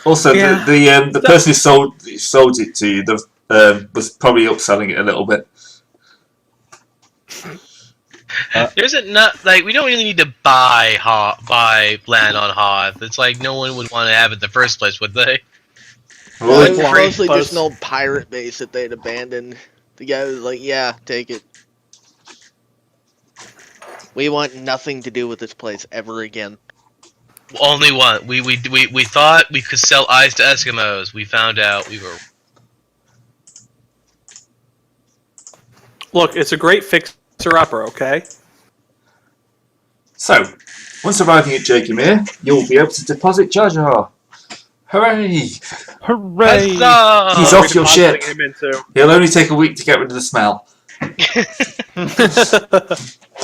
Also, Yeah. the person who sold it to you was probably upselling it a little bit. There's not like we don't really need to buy land on Hoth. It's like no one would want to have it in the first place, would they? Well, It was Free. mostly Close. just an old pirate base that they'd abandoned. The guy was like, yeah, take it. We want nothing to do with this place ever again. Only one. We thought we could sell ice to Eskimos. We found out we were. Look, it's a great fixer-upper, okay? so, once arriving at Jacomere, you'll be able to deposit Jar Jar. Hooray! Hooray! Huzzah! He's off your ship. Depositing him into. He'll only take a week to get rid of the smell.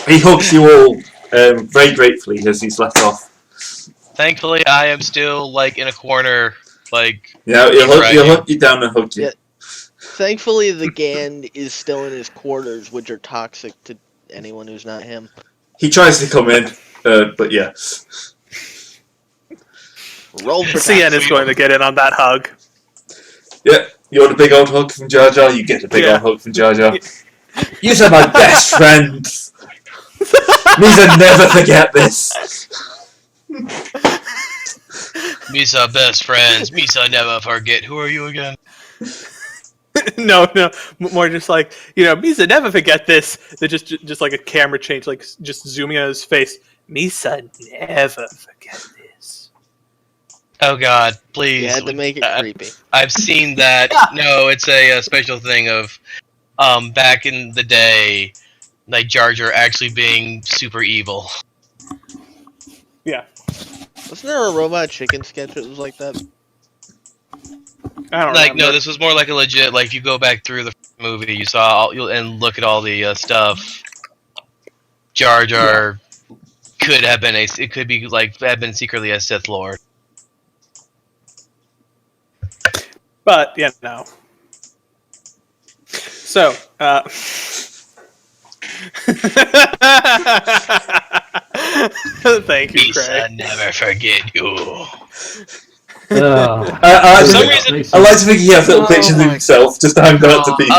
He hugs you all very gratefully as he's left off. Thankfully, I am still like in a corner, like. Yeah, he'll hunt you down and hug you. Yeah. Thankfully, the Gand is still in his quarters, which are toxic to anyone who's not him. He tries to come in, but yeah. Roll for CN is going to get in on that hug. Yeah, you want a big old hug from Jar Jar? You get a big Yeah. old hug from Jar Jar. You are my best friends! Misa never forget this! Misa best friends. Misa never forget. Who are you again? No, more just like, Misa, never forget this. They're just like a camera change, like just zooming on his face. Misa, never forget this. Oh God, please. You had to make it creepy. I've seen that. No, it's a special thing of, back in the day, like Jar Jar actually being super evil. Yeah. Wasn't there a Robot Chicken sketch that was like that? I don't Like, remember. no, this was more like a legit. Like, if you go back through the movie, you saw and look at all the stuff. Jar Jar could have been it could be like have been secretly a Sith Lord. But, yeah, no. So, thank you, Misa Craig. never forget you. I like to think he has little pictures of himself just to hang out to people.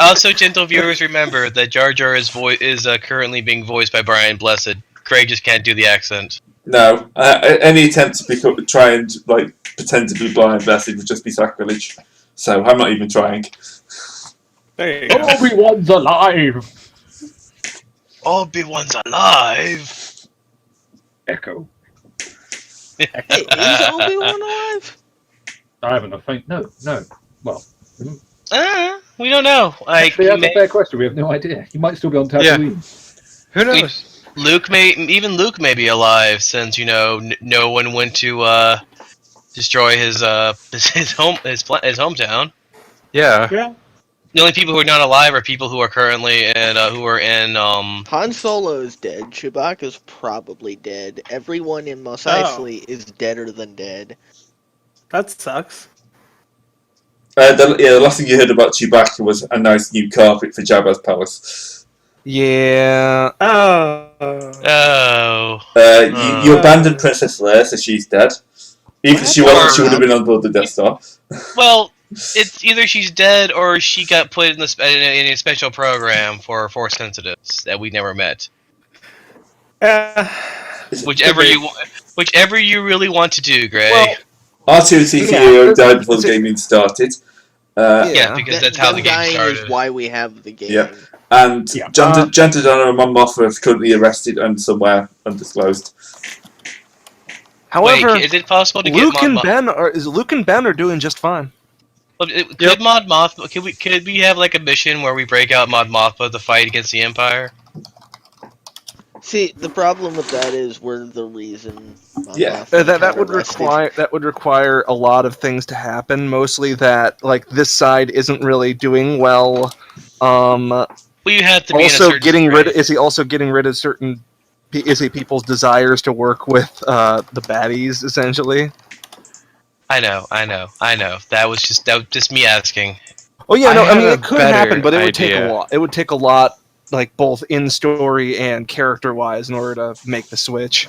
Also, gentle viewers, remember that Jar Jar is currently being voiced by Brian Blessed. Craig just can't do the accent. No, any attempt to try and pretend to be blind message would just be sacrilege. So I'm not even trying. There you go. Obi-Wan's alive! Obi-Wan's alive! Echo. Hey, is Obi-Wan alive? I haven't a faint... No. Well, We don't know. Like, actually, that's a fair question. We have no idea. He might still be on Tatooine. Who knows? Luke may be alive since no one went to destroy his hometown. Yeah. Yeah. The only people who are not alive are people who are currently who are in Han Solo is dead. Chewbacca's probably dead. Everyone in Mos Eisley is deader than dead. That sucks. The last thing you heard about Chewbacca was a nice new carpet for Jabba's palace. Yeah. Oh. You abandoned Princess Leia, so she's dead. Even if she wasn't, she would have been on board the Death Star. Well, it's either she's dead or she got put in a special program for Force sensitives that we never met. Whichever you really want to do, Gray. Well, R2-C3PO died before the game even started. Yeah, because that's how the game dying started. is why we have the game. Yeah. And Janta Donna and Mon Mothma is currently arrested and somewhere undisclosed. However, Wait, is it possible to Luke get and Mon Ben are doing just fine. Could Mon Mothma? Could we have like a mission where we break out Mon Mothma to fight against the Empire? See, the problem with that is we're the reason. That would require a lot of things to happen. Mostly that this side isn't really doing well. We have to be also in a certain is he also getting rid of certain people's desires to work with the baddies essentially? I know. That was just me asking. Oh yeah, I mean have it could a happen, but it better would take a idea. lot. It would take a lot, both in story and character wise, in order to make the switch.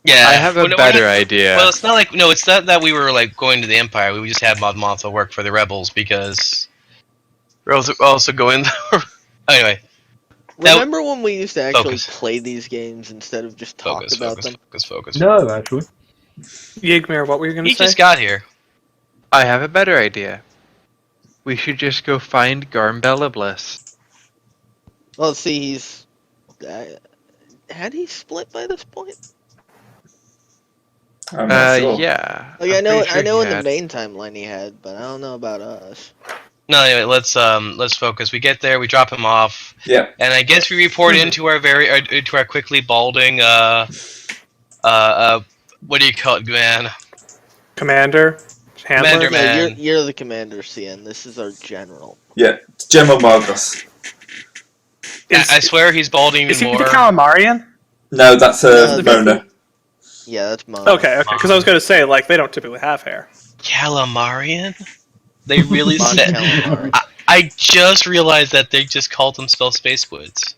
Yeah, I have a Well, no, we're better not- idea. Well, it's not like it's not that we were like going to the Empire. We just had Mon Mothma work for the rebels because we're also going. Anyway, That- Remember when we used to actually Focus. play these games instead of just talk focus, about focus, them? focus, focus. No, actually. Yigmir, what were you going to He say? just got here. I have a better idea. We should just go find Garmbella Bliss. Well, see, he's had he split by this point? I'm not sure. Yeah. Like I'm I know, pretty sure I know he in the had. main timeline he had, but I don't know about us. No, anyway, let's focus. We get there, we drop him off, Yeah. and I guess we report into our to our quickly balding what do you call it, man? Commander? Handler? Commander, No, man. you're the commander, CN. This is our general. Yeah. General Margos. I swear he's balding Is he more. the Calamarian? No, that's No, Mona. Yeah, that's Mona. Okay, because I was going to say, like, they don't typically have hair. Calamarian? They really Mon said. Calamari. I just realized that they just called themselves Space Squids.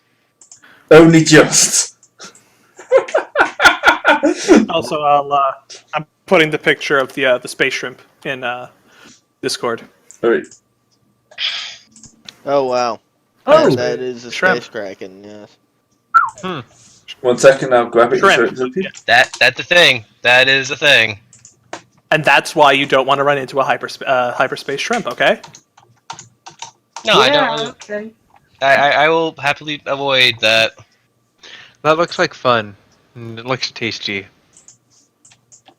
Only just. Also, I'm putting the picture of the space shrimp in Discord. Alright. Oh wow. Oh, Yeah, that is a shrimp. space kraken. Yes. 1 second, I'll grab it. Shrimp. And show it to you. That's a thing. That is a thing. And that's why you don't want to run into a hyperspace shrimp, okay? No, I don't. Okay. I will happily avoid that. That looks like fun. And it looks tasty.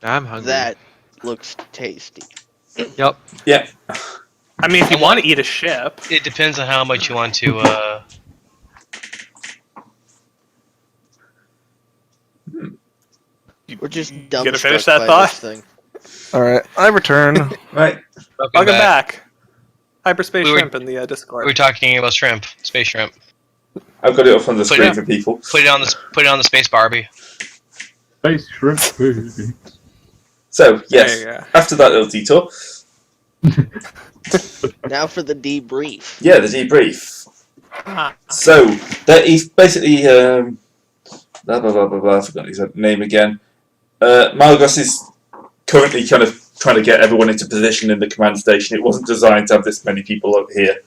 I'm hungry. That looks tasty. Yep. Yeah. I mean, if you want to eat a ship, It depends on how much you want to. We're just You dumbstruck gonna finish that by thought? this thing. All right, I return. Right. welcome back. Hyperspace We were- shrimp in the Discord. We're talking about shrimp, space shrimp. I've got it up on the Put screen it- for people. Put it on the space Barbie. Space shrimp baby. So, yes. There you go. After that little detour. Now for the debrief. Yeah, the debrief. Ah, So, that he's basically, blah, blah, blah, blah, blah, I forgot his name again. Malgos is currently kind of trying to get everyone into position in the command station. It wasn't designed to have this many people up here.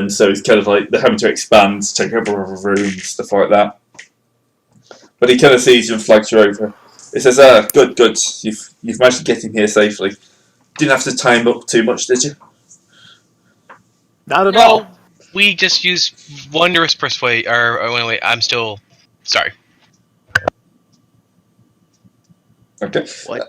So it's kind of like they're having to expand, take over rooms, stuff like that. But he kind of sees you and flags you over. He says, good, you've managed to get him here safely. Didn't have to time up too much, did you? not at No, all. we just use wondrous persuade. Or wait, I'm still sorry. Okay. What?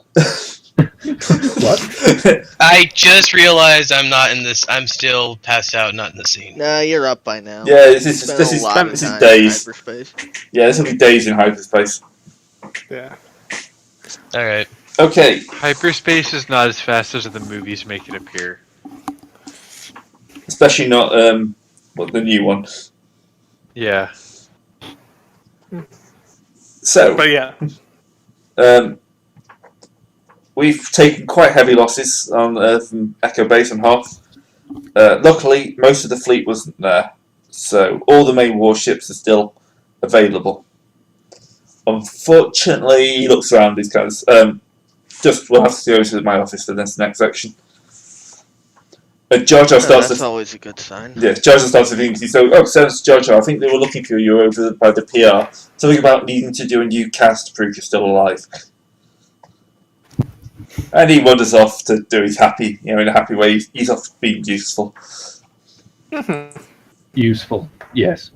What? I just realized I'm not in this. I'm still passed out, not in the scene. Nah, you're up by now. Yeah, this is Spent this a is lot of this is time in days. hyperspace. Yeah, this will be days in hyperspace. Yeah. All right. Okay, Hyperspace is not as fast as the movies make it appear. especially not the new one. Yeah. So, But yeah. we've taken quite heavy losses on from Echo Base and Hoth. Luckily, most of the fleet wasn't there, so all the main warships are still available. Unfortunately, he looks around. He's kind of we'll have to go to my office for this next section. Jar Jar starts That's to always a good sign. yeah, Jar Jar starts to think. So, Senator Jar Jar, I think they were looking for you over by the PR. Something about needing to do a new cast to prove you're still alive. And he wanders off to do his happy, in a happy way. He's off being useful. Useful. Yes.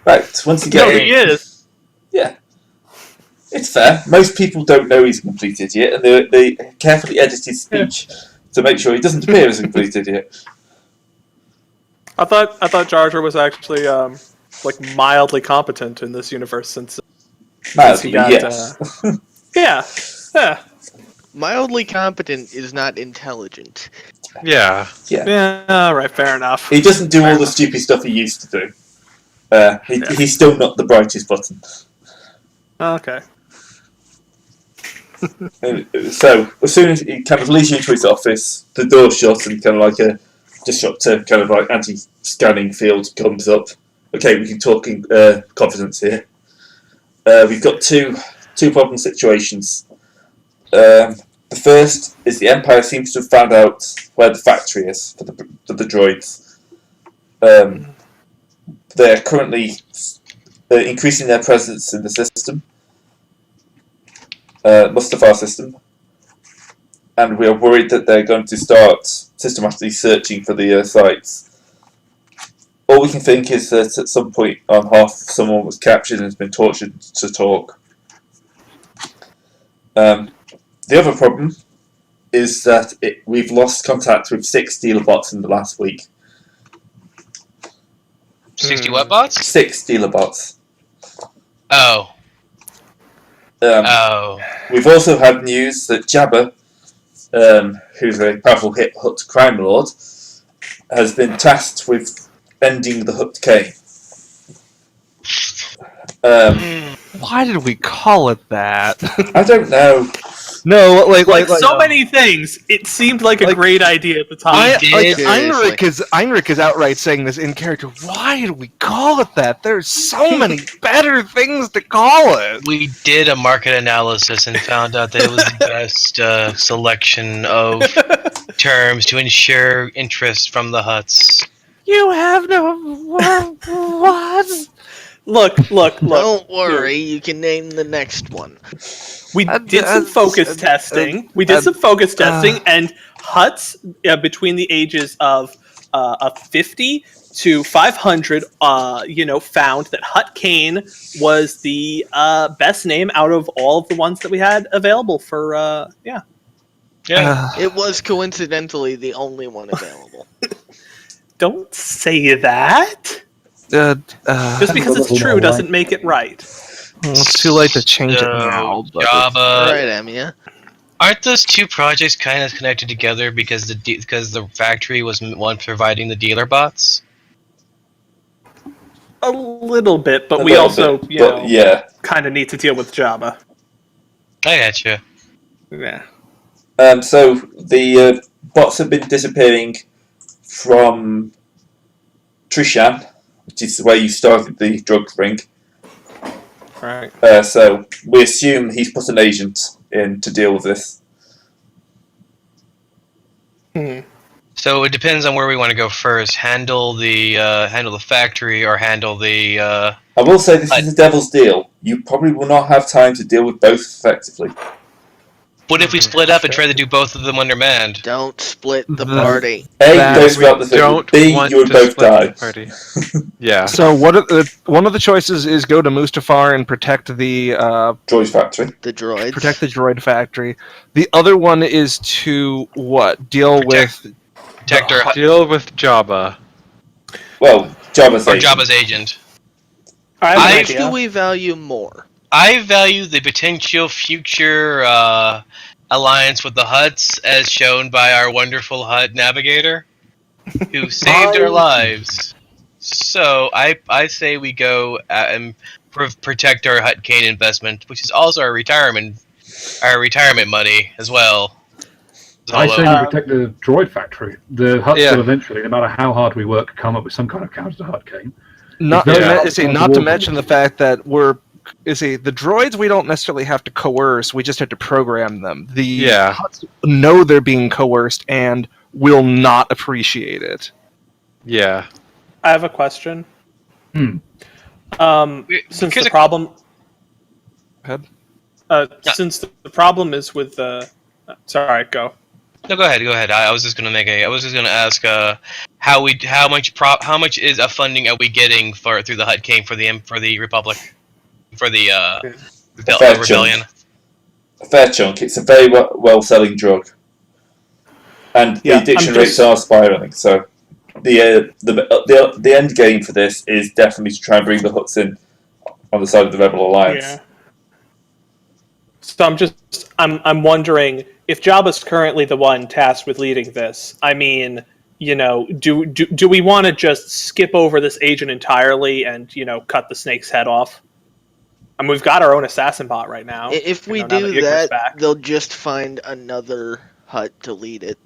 Right, once you No, get he in, is. yeah, it's fair. Most people don't know he's a complete idiot, and they carefully edit his speech to make sure he doesn't appear as a complete idiot. I thought Jar Jar was actually like mildly competent in this universe since Mildly, he got yes. yeah. Mildly competent is not intelligent. Yeah. Yeah, all right, fair enough. He doesn't do all the stupid stuff he used to do. He's still not the brightest button. Okay. So as soon as he kind of leads you into his office, the door shuts and kind of like a just shut to kind of like anti-scanning field comes up. Okay, we can talk in confidence here. We've got two two problem situations. The first is the Empire seems to have found out where the factory is for the droids. They're currently increasing their presence in the system, Mustafar system, and we are worried that they're going to start systematically searching for the sites. All we can think is that at some point on Hoth, someone was captured and has been tortured to talk. The other problem is that we've lost contact with 6 dealer bots in the last week. 60 what bots? 6 dealer bots. Oh. Oh. We've also had news that Jabba, who's a powerful Hutt crime lord, has been tasked with ending the Hutt Cane. Why did we call it that? I don't know. No, like so many things. It seemed like a great idea at the time. Heinrich is outright saying this in character. Why did we call it that? There's so many better things to call it. We did a market analysis and found out that it was the best selection of terms to ensure interest from the Hutts. You have no what? Look. Don't worry, you can name the next one. We did some focus testing. And Hutts between the ages of 50 to 500, found that Hutt Kane was the best name out of all of the ones that we had available for, Yeah. It was coincidentally the only one available. Don't say that. Just because it's true doesn't make it right. It's too late to change it now. Java. Right, Amia. Aren't those two projects kind of connected together because the factory was one providing the dealer bots? A little bit, but we also kind of need to deal with Java. I gotcha. Yeah. So the bots have been disappearing from Trishan, which is where you started the drug ring. Right. So we assume he's put an agent in to deal with this. So it depends on where we want to go first. Handle the factory or handle the. I will say this is a devil's deal. You probably will not have time to deal with both effectively. What if we split up and try to do both of them undermanned? Don't split the party. A, don't split the thing. B, you would both die. Yeah. So one of the choices is go to Mustafar and protect the droid factory. The droids. Protect the droid factory. The other one is to deal with Jabba. Well, Jabba's or agent. Jabba's agent. Which do we value more? I value the potential future alliance with the Hutts, as shown by our wonderful Hutt navigator, who saved our lives. So I say we go and protect our Hutt Kane investment, which is also our retirement money as well. I say we protect the droid factory. The Hutts will eventually, no matter how hard we work, come up with some kind of counter to Hutt Kane. Not to mention the fact that the droids we don't necessarily have to coerce, we just have to program them. The Hutts know they're being coerced and will not appreciate it. Yeah. I have a question. Since the problem is with the... Sorry, go. No, go ahead. I was just gonna ask how much is a funding are we getting through the Hutt Kane for the Republic, for the rebellion? A fair chunk. It's a very well selling drug, and the addiction rates are spiraling. So the end game for this is definitely to try and bring the Hutts in on the side of the Rebel Alliance. Yeah. So I'm wondering if Jabba's currently the one tasked with leading this. I mean, do we want to just skip over this agent entirely and cut the snake's head off? I mean, we've got our own assassin bot right now. If we do that, they'll just find another Hutt to lead it.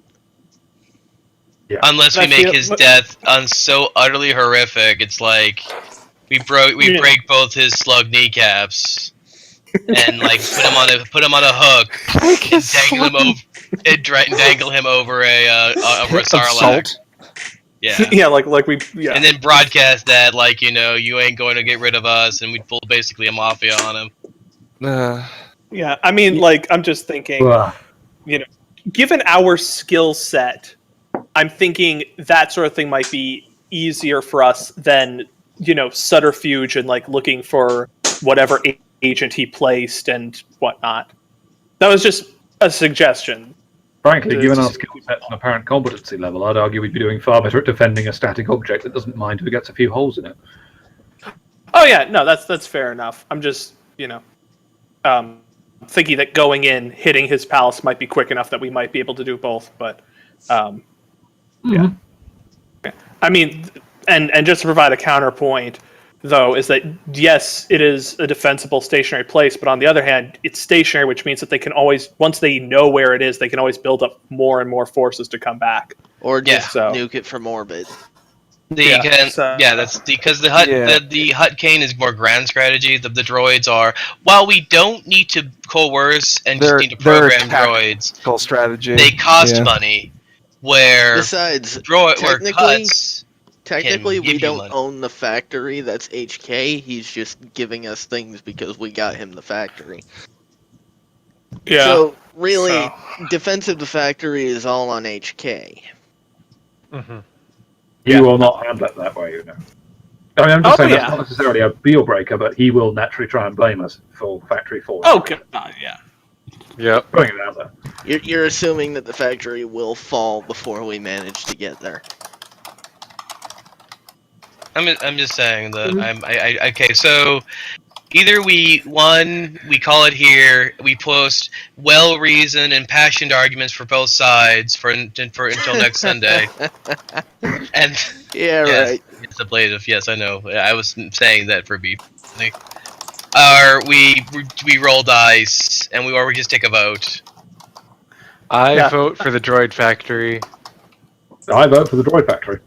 Yeah. Unless we make his death so utterly horrific, it's like we break both his slug kneecaps. and like put him on a hook and dangle him over a Sarlacc. Salt. Yeah. Yeah, like we And then broadcast that, like, you ain't going to get rid of us, and we'd pull basically a mafia on him. Yeah, I mean, like, I'm just thinking, given our skill set, I'm thinking that sort of thing might be easier for us than, subterfuge and, like, looking for whatever agent he placed and whatnot. That was just a suggestion. Frankly, given our skill sets and apparent competency level, I'd argue we'd be doing far better at defending a static object that doesn't mind who gets a few holes in it. Oh yeah, no, that's fair enough. I'm just, thinking that going in, hitting his palace might be quick enough that we might be able to do both. But, yeah. I mean, and just to provide a counterpoint, though, is that yes, it is a defensible stationary place, but on the other hand, it's stationary, which means that they can always, once they know where it is, they can always build up more and more forces to come back. Or just nuke it from orbit. That's because the Hutt Kane is more grand strategy. The droids are, while we don't need to coerce and just need to program droids, strategy. They cost money. Where besides, technically we don't own the factory. That's HK. He's just giving us things because we got him the factory. Yeah. So really, defense of the factory is all on HK. Mm-hmm. He will not handle it that way, I mean, I'm just saying that's not necessarily a deal breaker, but he will naturally try and blame us for factory fault. Oh, God, yeah. Yep. Putting it out there. You're assuming that the factory will fall before we manage to get there. I'm just saying that okay. So either we call it here. We post well-reasoned and passionate arguments for both sides for until next Sunday. And right. It's ablative. Yes, I know. I was saying that for beef. Or we roll dice and we just take a vote. I vote for the droid factory. I vote for the droid factory.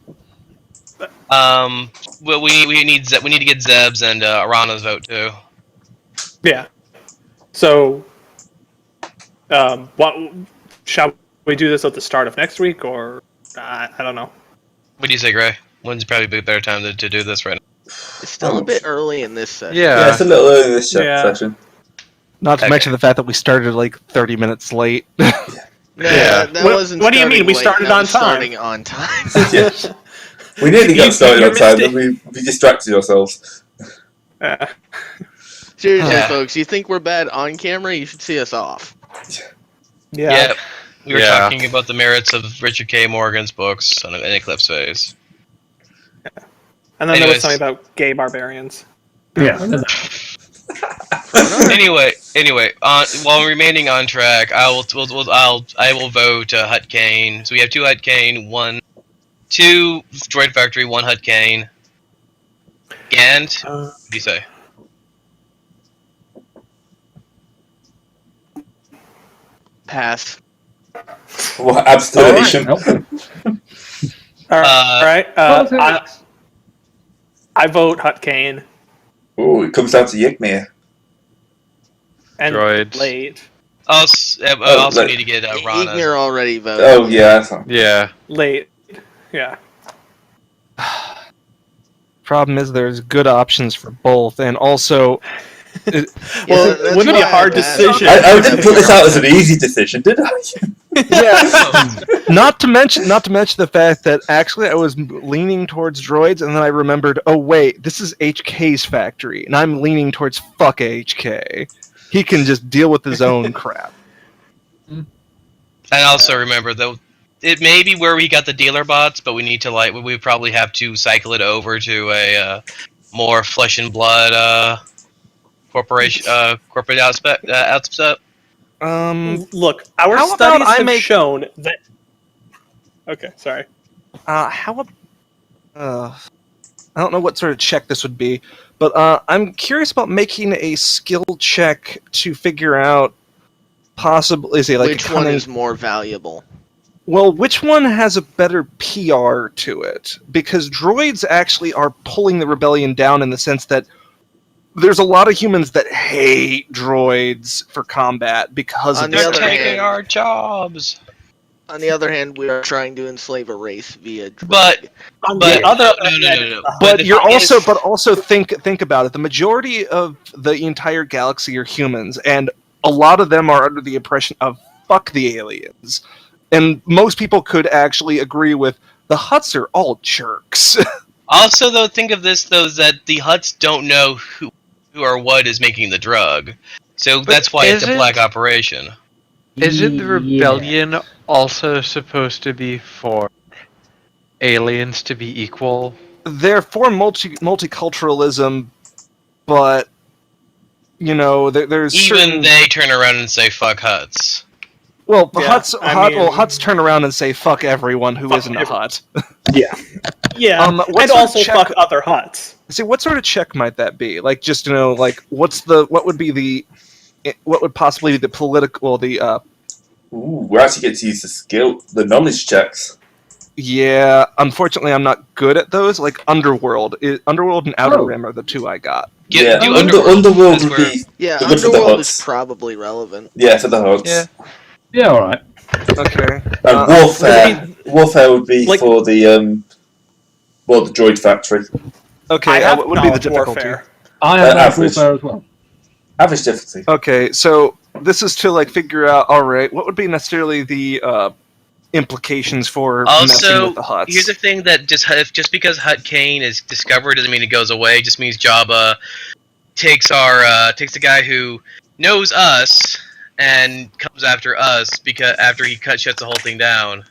Well, we need to get Zeb's and Arana's vote too. Yeah. So, what shall we do this at the start of next week, or I don't know. What do you say, Gray? When's probably a better time to do this right now? It's still a bit early in this session. Yeah, it's a little early in this session. Not to mention the fact that we started like 30 minutes late. That wasn't. What do you mean? We started on time. Starting on time. Yeah. We nearly got started on time, but we distracted ourselves. Seriously, folks, you think we're bad on camera? You should see us off. Yeah. We were talking about the merits of Richard K. Morgan's books on an Eclipse Phase. Yeah. And then there was something about gay barbarians. Yeah. Anyway, while remaining on track, I will vote Hutt Kane. So we have 2 Hutt Kane, 2 Droid Factory, 1 Hutt Kane. And what do you say? Pass. What abstention? All right. I vote Hutt Kane. Oh, it comes down to Yigmir. And droids. Late. Also need to get Rana. Yigmir already voted. Oh, yeah. Yeah. Late. Yeah. Problem is, there's good options for both, and also. Wouldn't it be a hard decision? I didn't put this out as an easy decision, did I? Yeah. Not to mention the fact that actually I was leaning towards droids, and then I remembered, oh wait, this is HK's factory, and I'm leaning towards fuck HK. He can just deal with his own crap. And also remember though, it may be where we got the dealer bots, but we need to we probably have to cycle it over to a more flesh and blood corporate outset. Look, our studies have shown that. Okay, sorry. I don't know what sort of check this would be, but I'm curious about making a skill check to figure out possibly which one is more valuable. Well, which one has a better PR to it? Because droids actually are pulling the rebellion down in the sense that there's a lot of humans that hate droids for combat because On of the They're other this. taking hand- our jobs. On the other hand, we are trying to enslave a race via droid. But On But the other no. But the you're thing also, is- but also think about it. The majority of the entire galaxy are humans, and a lot of them are under the impression of fuck the aliens. And most people could actually agree with the Hutts are all jerks. Also, though, think of this though: is that the Hutts don't know who or what is making the drug, so But that's why it's a isn't- black operation. Isn't the rebellion also supposed to be for aliens to be equal? They're for multiculturalism, but you know, there's Even certain. they turn around and say "fuck Hutts." Well, Yeah, Hutts turn around and say "fuck everyone who Fuck isn't a Hutt." Yeah, what and sort of also check- fuck other Hutts. See, what sort of check might that be? Like, just like what would possibly be the political, Ooh, we actually get to use the knowledge checks. Yeah, unfortunately, I'm not good at those. Like Underworld and Outer Rim are the two I got. Do Underworld that's would where- be Yeah, good for the Underworld is Hutts. probably relevant. Yeah, for the Hutts. Yeah. Yeah, all right. Okay. And warfare would be like- for the the droid factory. Okay. I have what would be the knowledge difficulty? warfare. I have Mass average. Warfare as well. Average difficulty. Okay, so this is to like figure out. All right, what would be necessarily the implications for messing Also, with the Hutts? here's the thing: that just because Hutt Kane is discovered doesn't mean it goes away. It just means Jabba takes the guy who knows us and comes after us because after he shuts the whole thing down.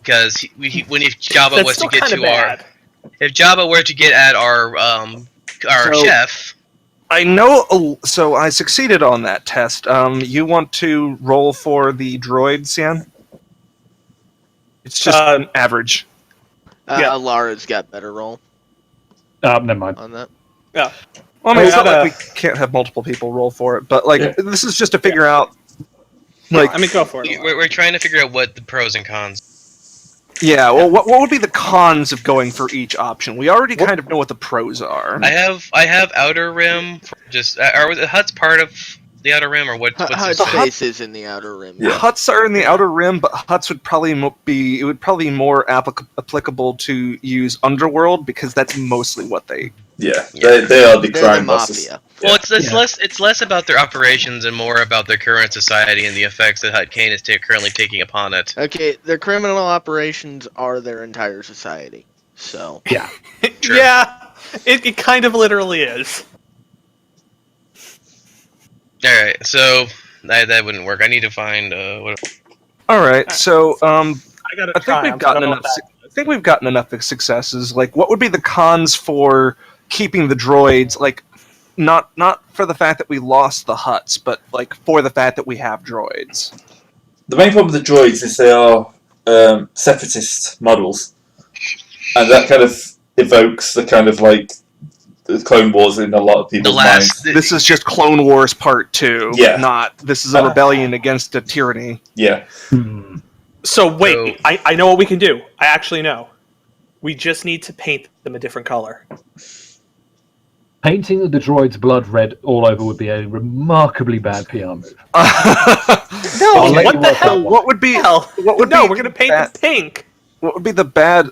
Because if Jabba That's was to still get kind of to our bad. if Jabba were to get at our So- chef, I know. So I succeeded on that test. You want to roll for the droid, Sian? It's just an average. Yeah. Lara's got better roll Never mind. on that. Well, I mean, it's not gotta- like we can't have multiple people roll for it, but like Yeah. this is just to figure out. Like, I mean, go for it. we're trying to figure out what the pros and cons. yeah. Well, what would be the cons of going for each option? We already kind of know what the pros are. I have Outer Rim. Are the Hutt's part of the Outer Rim, or what's Hutt's this? face is in the outer rim. Yeah. Hutts are in the outer rim, but Hutts would probably be. It would probably be more applicable to use Underworld because that's mostly what they. Yeah, they are the They're crime the bosses. mafia. Well, it's less about their operations and more about their current society and the effects that Hutt Kane is currently taking upon it. Okay, their criminal operations are their entire society. So True. Yeah, it kind of literally is. All right, so that wouldn't work. I need to find what. All right, so I got I think we've gotten enough. I think we've gotten enough successes. Like, what would be the cons for keeping the droids? Like, not for the fact that we lost the Hutts, but like for the fact that we have droids. The main problem with the droids is they are separatist models, and that kind of evokes the kind of like the Clone Wars in a lot of people's minds. This is just Clone Wars Part 2. Yeah. Not this is a rebellion against a tyranny. Yeah, So wait, So- I know what we can do. I actually know. We just need to paint them a different color. Painting the droid's blood red all over would be a remarkably bad PR move. No, I'll let what you the work hell? on What would be? Hell, What would no, be we're gonna paint that- them pink. What would be the bad?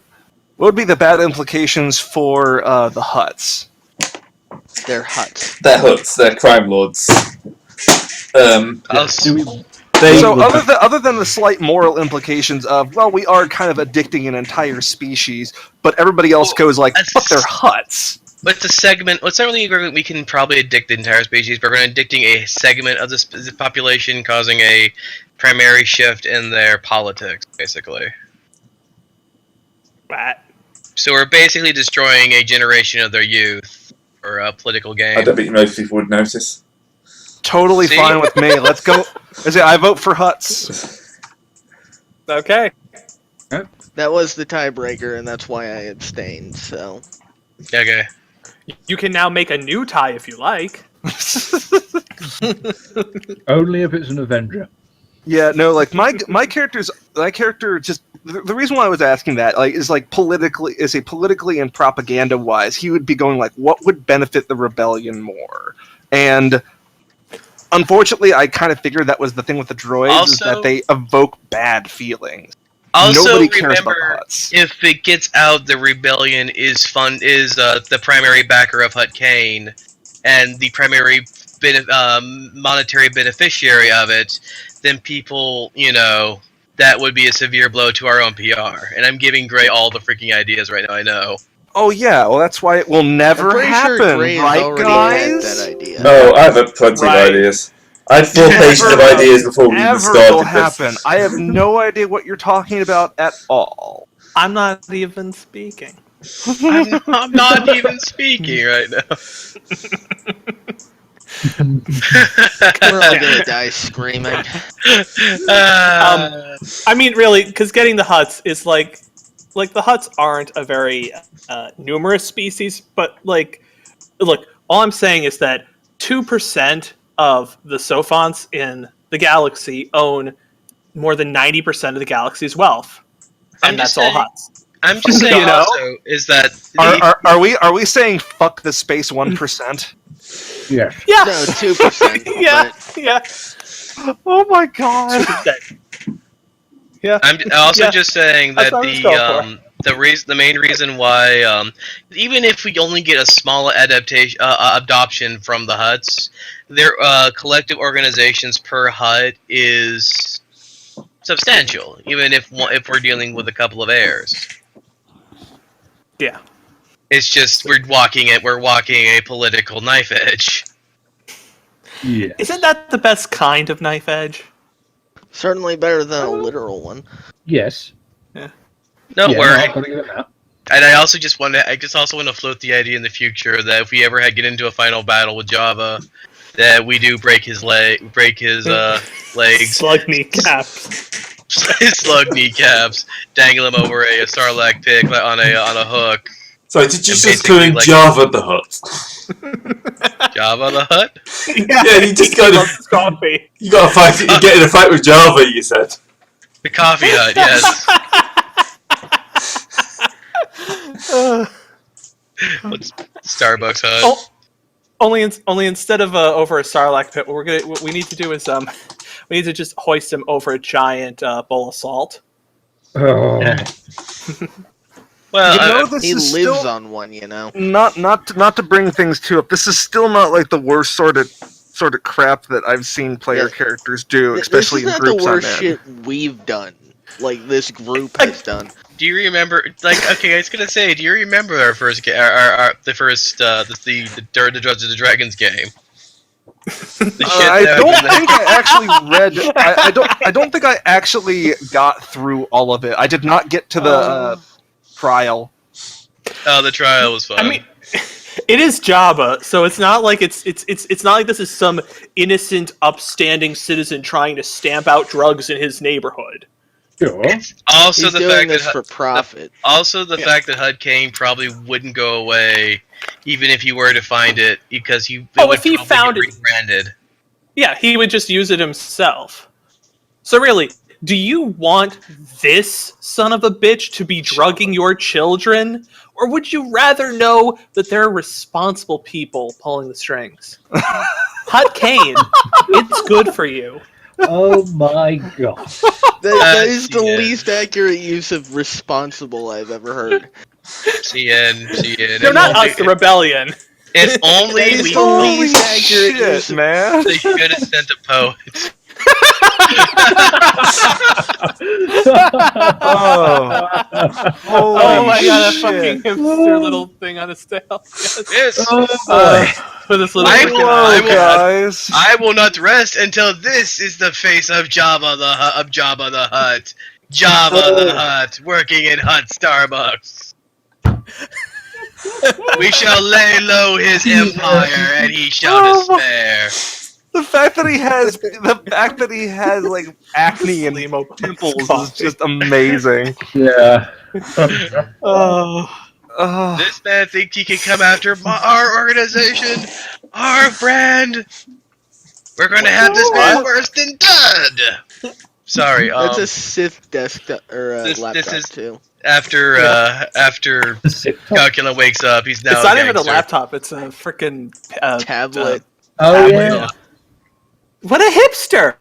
What would be the bad implications for the Hutts? they're Hutts. they're Hutts, they're crime lords. Also, So other than the slight moral implications of, well, we are kind of addicting an entire species, but everybody else goes like, that's- but they're Hutts. what's the segment? What's not really we can probably addict the entire species, but we're addicting a segment of the population, causing a primary shift in their politics, basically. Right. So we're basically destroying a generation of their youth for a political I game. don't think most people would notice. Totally See? fine with me. Let's go. I vote for Hutts. Okay. That was the tiebreaker, and that's why I abstained. So Okay. You can now make a new tie if you like. Only if it's an Avenger. Yeah, no, like my character just the reason why I was asking that is politically and propaganda wise, he would be going like, what would benefit the rebellion more? And unfortunately, I kind of figured that was the thing with the droids, is that they evoke bad feelings. Also, Nobody cares about the remember, Hutts. if it gets out, the rebellion is the primary backer of Hutt Kane, and the primary monetary beneficiary of it, then people, that would be a severe blow to our own PR. And I'm giving Gray all the freaking ideas right now, I know. Oh yeah, well that's why it will never I'm pretty happen, sure Gray has right, already guys? had that idea. No, I have plenty of ideas. I had 4 pages of ideas before we even Never started will this. happen. I have no idea what you're talking about at all. I'm not even speaking. I'm not even speaking right now. We're all gonna die screaming. I mean, really, because getting the Hutts is like the Hutts aren't a very numerous species, but look, all I'm saying is that 2% of the Sophons in the galaxy own more than 90% of the galaxy's wealth, and that's all Hutts. I'm just saying, also, is that are we saying fuck the space 1%? Yes. Yeah. No, 2%. Yeah. Yeah. Oh my god. Yeah. I'm also just saying that the main reason why, even if we only get a small adoption from the Hutts, their collective organizations per Hutt is substantial, even if we're dealing with a couple of heirs. Yeah. It's just we're walking a political knife edge. Yeah. Isn't that the best kind of knife edge? Certainly better than a literal one. Yes. No, Yeah, where I've got to give it that. and I just also want to float the idea in the future that if we ever get into a final battle with Java, that we do break his legs, Slug kneecaps. slug kneecaps, dangle him over a Sarlacc pit on a hook. So did you And just call him Java the Hutt? Java the Hutt? Yeah, you just got coffee. You got to fight. You get in a fight with Java. You said the Coffee Hut. Yes. What's Starbucks Hut? Oh, only instead of over a Sarlacc pit, what we need to do is we need to just hoist him over a giant bowl of salt. Oh. Well, he lives on one, Not to bring things too up. This is still not like the worst sort of crap that I've seen player characters do, especially in groups. This is not the worst shit we've done. Like this group has done. Do you remember? Okay, I was gonna say, do you remember our first the Dungeons and Dragons game? I don't think I actually read. I don't think I actually got through all of it. I did not get to the trial. Oh, the trial was fun. I mean, it is Jabba, so it's not like it's not like this is some innocent, upstanding citizen trying to stamp out drugs in his neighborhood. Sure. It's also He's the doing fact this that for profit. Fact that Hutt Kane probably wouldn't go away, even if he were to find it, because he if he found get rebranded. Yeah, he would just use it himself. So really, do you want this son of a bitch to be drugging your children? Or would you rather know that there are responsible people pulling the strings? Hutt Kane, it's good for you. Oh my god. That is the least accurate use of responsible I've ever heard. CN. They're not us, the rebellion. If only we least accurate use, man. They should have sent a poet. Oh my god, that fucking hipster little thing on his tail. Yes. With this little guys. I will not rest until this is the face of Jabba the Hutt. Jabba the Hutt, working in Hutt Starbucks. We shall lay low his empire, and he shall despair. The fact that he has like acne and pimples is just amazing. Yeah. This man thinks he can come after our organization, our brand. We're going to have this man worse than dead. Sorry. That's a Sith desktop or this laptop is too. after Calculus wakes up. He's now It's a not even a gangster. laptop. It's a freaking Tablet. Oh tablet, yeah. What a hipster!